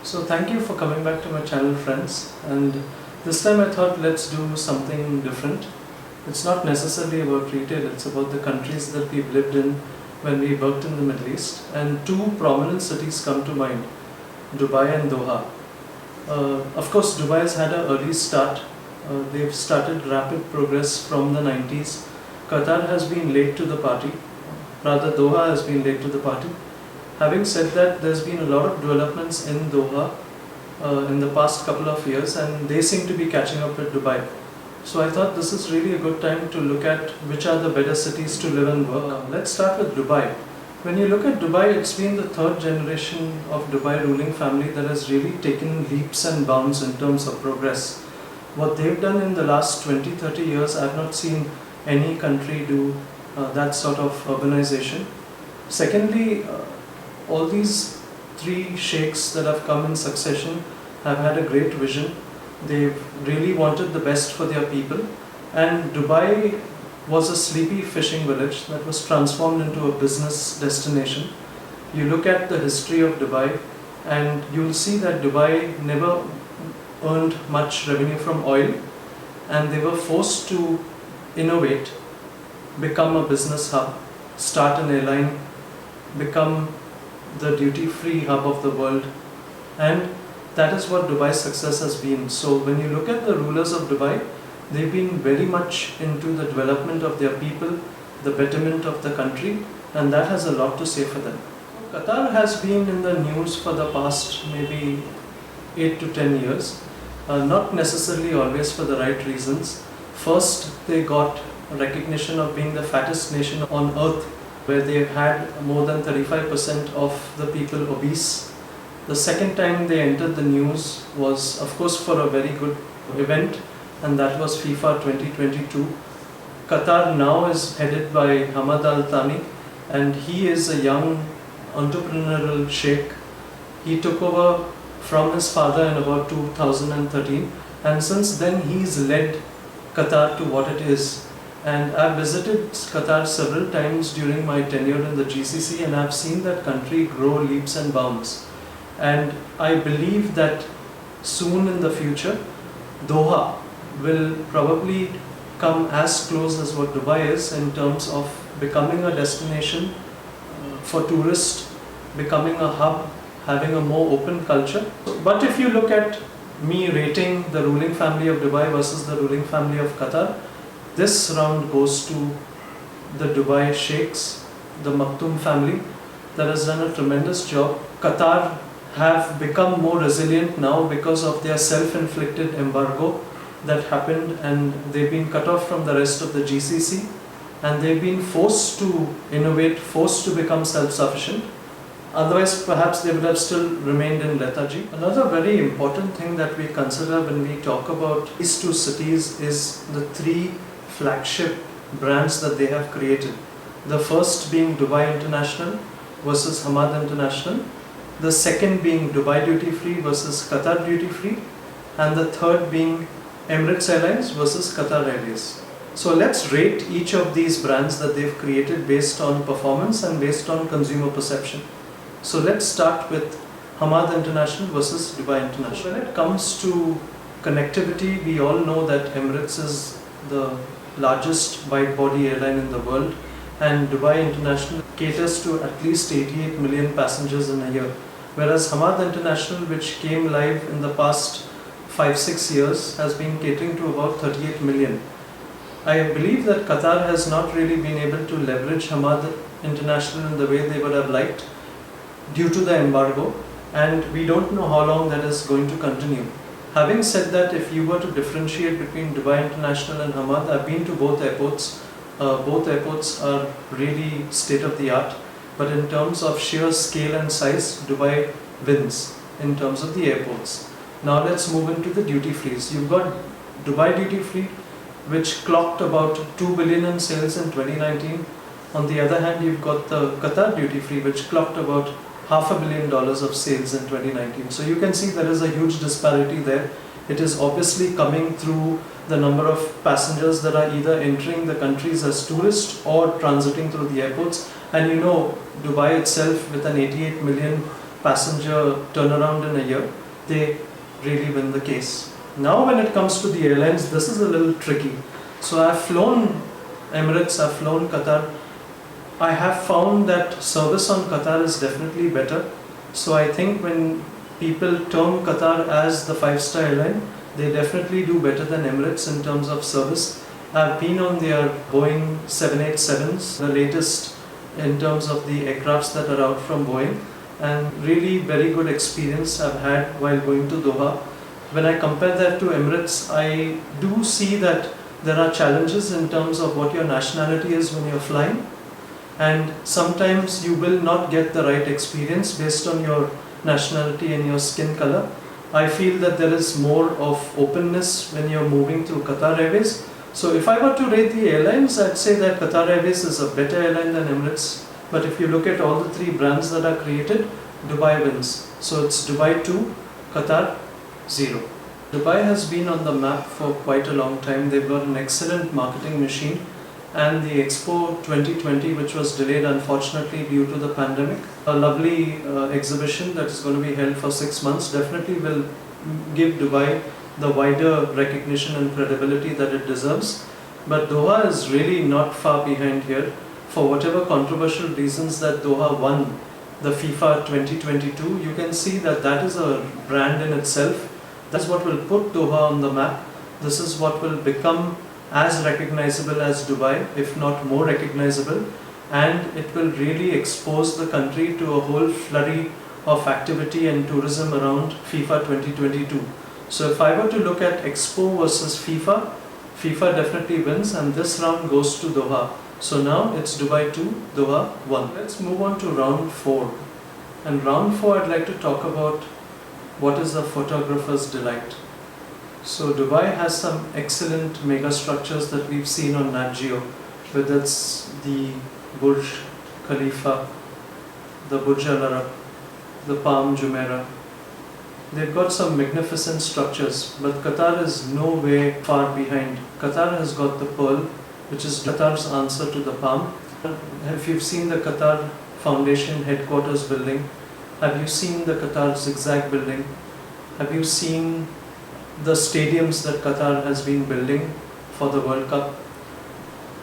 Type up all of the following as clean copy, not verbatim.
So thank you for coming back to my channel, friends, and this time I thought let's do something different. It's not necessarily about retail, it's about the countries that we've lived in when we worked in the Middle East, and two prominent cities come to mind, Dubai and Doha. Of course, Dubai has had an early start. They've started rapid progress from the 90s. Qatar has been late to the party, rather Doha has been late to the party. Having said that, there's been a lot of developments in Doha in the past couple of years, and they seem to be catching up with Dubai. So I thought this is really a good time to look at which are the better cities to live and work. Let's start with Dubai. When you look at Dubai, it's been the third generation of Dubai ruling family that has really taken leaps and bounds in terms of progress. What they've done in the last 20-30 years, I've not seen any country do that sort of urbanization. Secondly, all these three sheikhs that have come in succession have had a great vision. They've really wanted the best for their people, and Dubai was a sleepy fishing village that was transformed into a business destination. You look at the history of Dubai and you'll see that Dubai never earned much revenue from oil, and they were forced to innovate, become a business hub, start an airline, become the duty-free hub of the world, and that is what Dubai's success has been. So when you look at the rulers of Dubai, they've been very much into the development of their people, the betterment of the country, and that has a lot to say for them. Qatar has been in the news for the past maybe 8 to 10 years, not necessarily always for the right reasons. First, they got recognition of being the fattest nation on earth, where they had more than 35% of the people obese. The second time they entered the news was, of course, for a very good event, and that was FIFA 2022. Qatar now is headed by Hamad Al Thani, and he is a young entrepreneurial sheikh. He took over from his father in about 2013, and since then he's led Qatar to what it is. And I've visited Qatar several times during my tenure in the GCC, and I've seen that country grow leaps and bounds. And I believe that soon in the future, Doha will probably come as close as what Dubai is in terms of becoming a destination for tourists, becoming a hub, having a more open culture. But if you look at me rating the ruling family of Dubai versus the ruling family of Qatar, this round goes to the Dubai Sheikhs, the Maktoum family, that has done a tremendous job. Qatar have become more resilient now because of their self-inflicted embargo that happened, and they've been cut off from the rest of the GCC, and they've been forced to innovate, forced to become self-sufficient. Otherwise, perhaps they would have still remained in lethargy. Another very important thing that we consider when we talk about these two cities is the three flagship brands that they have created. The first being Dubai International versus Hamad International, the second being Dubai Duty Free versus Qatar Duty Free, and the third being Emirates Airlines versus Qatar Airways. So let's rate each of these brands that they've created based on performance and based on consumer perception. So let's start with Hamad International versus Dubai International. When it comes to connectivity, we all know that Emirates is the largest wide-body airline in the world, and Dubai International caters to at least 88 million passengers in a year, whereas Hamad International, which came live in the past 5-6 years, has been catering to about 38 million. I believe that Qatar has not really been able to leverage Hamad International in the way they would have liked due to the embargo, and we don't know how long that is going to continue. Having said that, if you were to differentiate between Dubai International and Hamad, I've been to both airports. Both airports are really state-of-the-art, but in terms of sheer scale and size, Dubai wins in terms of the airports. Now let's move into the duty-frees. You've got Dubai Duty Free, which clocked about 2 billion in sales in 2019. On the other hand, you've got the Qatar Duty Free, which clocked about $500 million of sales in 2019. So you can see there is a huge disparity there. It is obviously coming through the number of passengers that are either entering the countries as tourists or transiting through the airports. And you know, Dubai itself, with an 88 million passenger turnaround in a year, they really win the case. Now when it comes to the airlines, this is a little tricky. So I've flown Emirates, I've flown Qatar. I have found that service on Qatar is definitely better. So I think when people term Qatar as the 5-star airline, they definitely do better than Emirates in terms of service. I've been on their Boeing 787s, the latest in terms of the aircrafts that are out from Boeing, and really very good experience I've had while going to Doha. When I compare that to Emirates, I do see that there are challenges in terms of what your nationality is when you're flying, and sometimes you will not get the right experience based on your nationality and your skin color. I feel that there is more of openness when you're moving through Qatar Airways. So if I were to rate the airlines, I'd say that Qatar Airways is a better airline than Emirates. But if you look at all the 3 brands that are created, Dubai wins. So it's Dubai 2, Qatar 0. Dubai has been on the map for quite a long time. They've got an excellent marketing machine, and the Expo 2020, which was delayed unfortunately due to the pandemic, a lovely exhibition that is going to be held for 6 months, definitely will give Dubai the wider recognition and credibility that it deserves. But Doha is really not far behind here. For whatever controversial reasons that Doha won the FIFA 2022, you can see that that is a brand in itself. That's what will put Doha on the map. This is what will become as recognizable as Dubai, if not more recognizable, and it will really expose the country to a whole flurry of activity and tourism around FIFA 2022. So if I were to look at Expo versus FIFA, FIFA definitely wins, and this round goes to Doha. So now it's Dubai 2, Doha 1. Let's move on to round 4. And round 4, I'd like to talk about what is a photographer's delight. So Dubai has some excellent mega structures that we've seen on Nat Geo, whether it's the Burj Khalifa, the Burj Al Arab, the Palm Jumeirah. They've got some magnificent structures, but Qatar is no way far behind. Qatar has got the Pearl, which is Qatar's answer to the Palm. If you've seen the Qatar Foundation headquarters building, have you seen the Qatar Zigzag building? Have you seen the stadiums that Qatar has been building for the World Cup?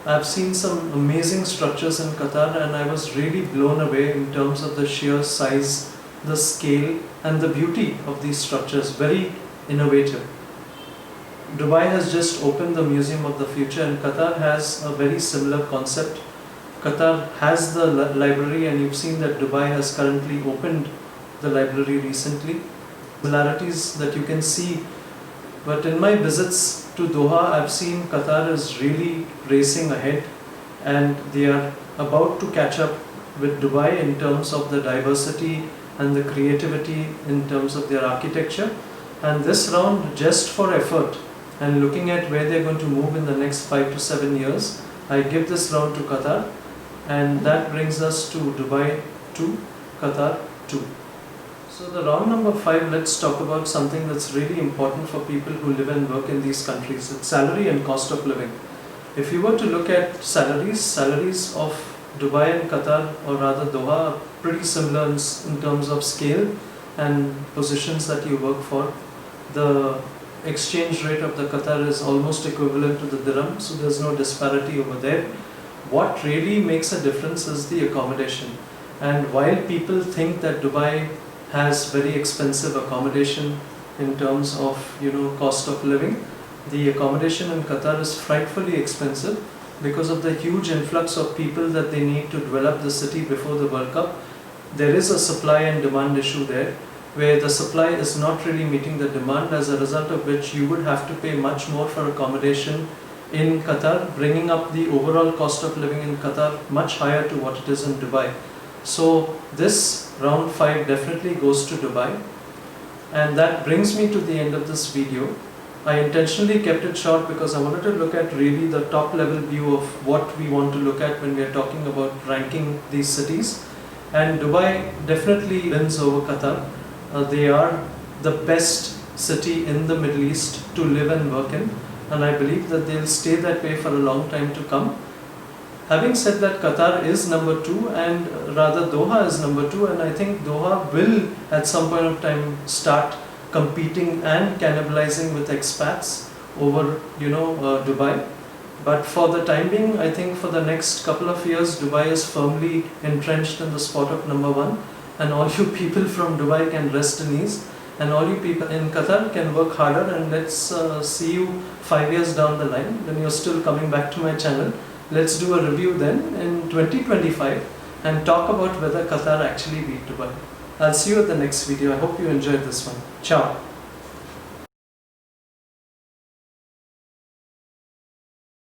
I've seen some amazing structures in Qatar, and I was really blown away in terms of the sheer size, the scale, and the beauty of these structures. Very innovative. Dubai has just opened the Museum of the Future, and Qatar has a very similar concept. Qatar has the library, and you've seen that Dubai has currently opened the library recently. Similarities that you can see. But in my visits to Doha, I've seen Qatar is really racing ahead, and they are about to catch up with Dubai in terms of the diversity and the creativity in terms of their architecture. And this round, just for effort and looking at where they're going to move in the next 5 to 7 years, I give this round to Qatar, and that brings us to Dubai 2, Qatar 2. So the round number 5, let's talk about something that's really important for people who live and work in these countries. It's salary and cost of living. If you were to look at salaries of Dubai and Qatar, or rather Doha, are pretty similar in terms of scale and positions that you work for. The exchange rate of the Qatar is almost equivalent to the dirham, so there's no disparity over there. What really makes a difference is the accommodation. And while people think that Dubai has very expensive accommodation in terms of cost of living, the accommodation in Qatar is frightfully expensive because of the huge influx of people that they need to develop the city before the World Cup. There is a supply and demand issue there, where the supply is not really meeting the demand, as a result of which you would have to pay much more for accommodation in Qatar, bringing up the overall cost of living in Qatar much higher to what it is in Dubai. So this round 5 definitely goes to Dubai. And that brings me to the end of this video. I intentionally kept it short because I wanted to look at really the top level view of what we want to look at when we are talking about ranking these cities. And Dubai definitely wins over Qatar. They are the best city in the Middle East to live and work in, and I believe that they'll stay that way for a long time to come. Having said that, Qatar is number 2, and rather Doha is number 2, and I think Doha will at some point of time start competing and cannibalizing with expats over Dubai. But for the time being, I think for the next couple of years, Dubai is firmly entrenched in the spot of number 1, and all you people from Dubai can rest in ease, and all you people in Qatar can work harder, and let's see you 5 years down the line when you're still coming back to my channel. Let's do a review then in 2025 and talk about whether Qatar actually beat Dubai. I'll see you at the next video. I hope you enjoyed this one. Ciao.